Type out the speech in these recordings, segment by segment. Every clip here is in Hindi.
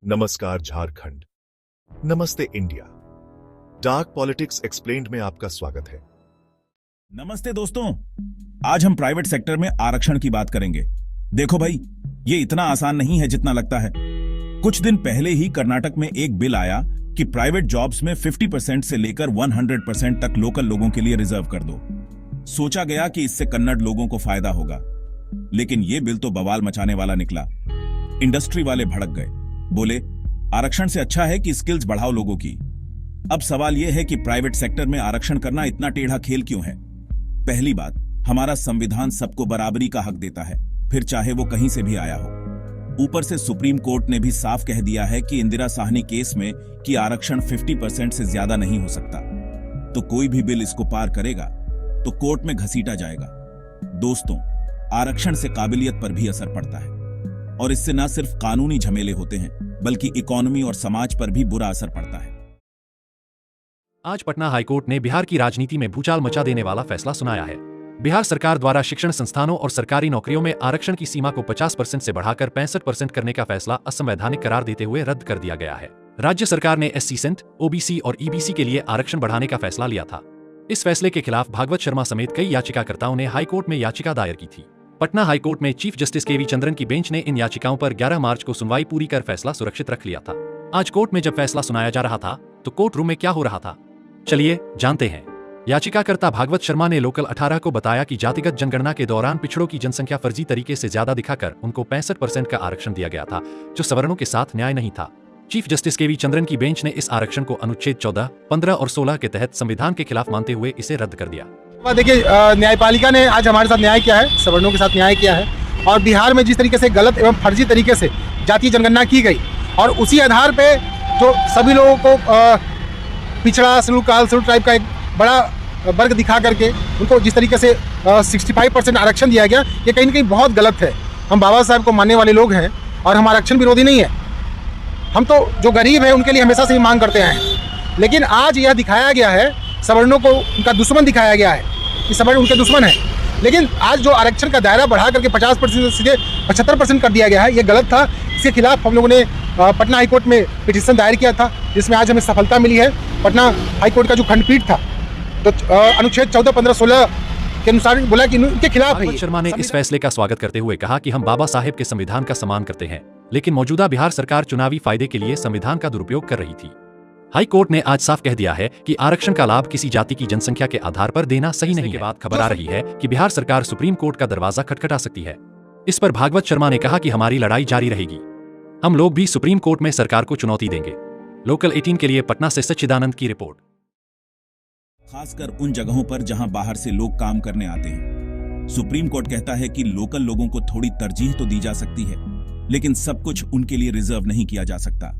नमस्कार झारखंड, नमस्ते इंडिया। डार्क पॉलिटिक्स एक्सप्लेन्ड में आपका स्वागत है। नमस्ते दोस्तों, आज हम प्राइवेट सेक्टर में आरक्षण की बात करेंगे। देखो भाई, ये इतना आसान नहीं है जितना लगता है। कुछ दिन पहले ही कर्नाटक में एक बिल आया कि प्राइवेट जॉब्स में 50% से लेकर 100% तक लोकल लोगों के लिए रिजर्व कर दो। सोचा गया कि इससे कन्नड़ लोगों को फायदा होगा, लेकिन ये बिल तो बवाल मचाने वाला निकला। इंडस्ट्री वाले भड़क गए, बोले आरक्षण से अच्छा है कि स्किल्स बढ़ाओ लोगों की। अब सवाल यह है कि प्राइवेट सेक्टर में आरक्षण करना इतना टेढ़ा खेल क्यों है? पहली बात, हमारा संविधान सबको बराबरी का हक देता है, फिर चाहे वो कहीं से भी आया हो। ऊपर से सुप्रीम कोर्ट ने भी साफ कह दिया है कि इंदिरा साहनी केस में कि आरक्षण 50% से ज्यादा नहीं हो सकता। तो कोई भी बिल इसको पार करेगा तो कोर्ट में घसीटा जाएगा। दोस्तों, आरक्षण से काबिलियत पर भी असर पड़ता है, और इससे न सिर्फ कानूनी झमेले होते हैं बल्कि इकोनॉमी और समाज पर भी बुरा असर पड़ता है। आज पटना हाईकोर्ट ने बिहार की राजनीति में भूचाल मचा देने वाला फैसला सुनाया है। बिहार सरकार द्वारा शिक्षण संस्थानों और सरकारी नौकरियों में आरक्षण की सीमा को 50% से बढ़ाकर 65% करने का फैसला असंवैधानिक करार देते हुए रद्द कर दिया गया है। राज्य सरकार ने SC सेंट, OBC और EBC के लिए आरक्षण बढ़ाने का फैसला लिया था। इस फैसले के खिलाफ भागवत शर्मा समेत कई याचिकाकर्ताओं ने हाईकोर्ट में याचिका दायर की थी। पटना हाईकोर्ट में चीफ जस्टिस KV चंद्रन की बेंच ने इन याचिकाओं पर 11 मार्च को सुनवाई पूरी कर फैसला सुरक्षित रख लिया था। आज कोर्ट में जब फैसला सुनाया जा रहा था तो कोर्ट रूम में क्या हो रहा था, चलिए जानते हैं। याचिकाकर्ता भागवत शर्मा ने लोकल 18 को बताया कि जातिगत जनगणना के दौरान पिछड़ों की जनसंख्या फर्जी तरीके से ज्यादा दिखाकर उनको 65% का आरक्षण दिया गया था, जो सवर्णों के साथ न्याय नहीं था। चीफ जस्टिस KV चंद्रन की बेंच ने इस आरक्षण को अनुच्छेद 14, 15 और 16 के तहत संविधान के खिलाफ मानते हुए इसे रद्द कर दिया। देखिए, न्यायपालिका ने आज हमारे साथ न्याय किया है, सवर्णों के साथ न्याय किया है, और बिहार में जिस तरीके से गलत एवं फर्जी तरीके से जातीय जनगणना की गई और उसी आधार पे जो सभी लोगों को पिछड़ा शेड्यूल ट्राइब का एक बड़ा वर्ग दिखा करके उनको जिस तरीके से 65% आरक्षण दिया गया, ये कहीं ना कहीं बहुत गलत है। हम बाबा साहब को मानने वाले लोग हैं और हम आरक्षण विरोधी नहीं है। हम तो जो गरीब है उनके लिए हमेशा से ही मांग करते हैं, लेकिन आज यह दिखाया गया है, सवर्णों को उनका दुश्मन दिखाया गया है कि सवर्ण उनके दुश्मन है। लेकिन आज जो आरक्षण का दायरा बढ़ा करके 50% से सीधे 75% कर दिया गया है, ये गलत था। इसके खिलाफ हम लोगों ने पटना हाईकोर्ट में पिटीशन दायर किया था, जिसमें आज हमें सफलता मिली है। पटना हाईकोर्ट का जो खंडपीठ था तो अनुच्छेद 14, 15, 16 के अनुसार बोला कि इनके खिलाफ भागवत शर्मा ने इस फैसले का स्वागत करते हुए कहा कि हम बाबा साहेब के संविधान का सम्मान करते हैं, लेकिन मौजूदा बिहार सरकार चुनावी फायदे के लिए संविधान का दुरुपयोग कर रही थी। हाई कोर्ट ने आज साफ कह दिया है कि आरक्षण का लाभ किसी जाति की जनसंख्या के आधार पर देना सही नहीं है। के बाद खबर आ रही है कि बिहार सरकार सुप्रीम कोर्ट का दरवाजा खटखटा सकती है। इस पर भागवत शर्मा ने कहा कि हमारी लड़ाई जारी रहेगी, हम लोग भी सुप्रीम कोर्ट में सरकार को चुनौती देंगे। लोकल 18 के लिए पटना से सच्चिदानंद की रिपोर्ट। खासकर उन जगहों पर जहां बाहर से लोग काम करने आते हैं, सुप्रीम कोर्ट कहता है कि लोकल लोगों को थोड़ी तरजीह तो दी जा सकती है, लेकिन सब कुछ उनके लिए रिजर्व नहीं किया जा सकता।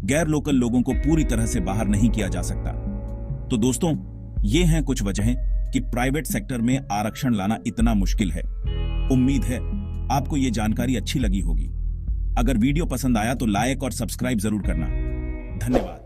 गैर लोकल लोगों को पूरी तरह से बाहर नहीं किया जा सकता। तो दोस्तों, ये हैं कुछ वजहें कि प्राइवेट सेक्टर में आरक्षण लाना इतना मुश्किल है। उम्मीद है आपको ये जानकारी अच्छी लगी होगी। अगर वीडियो पसंद आया तो लाइक और सब्सक्राइब जरूर करना। धन्यवाद।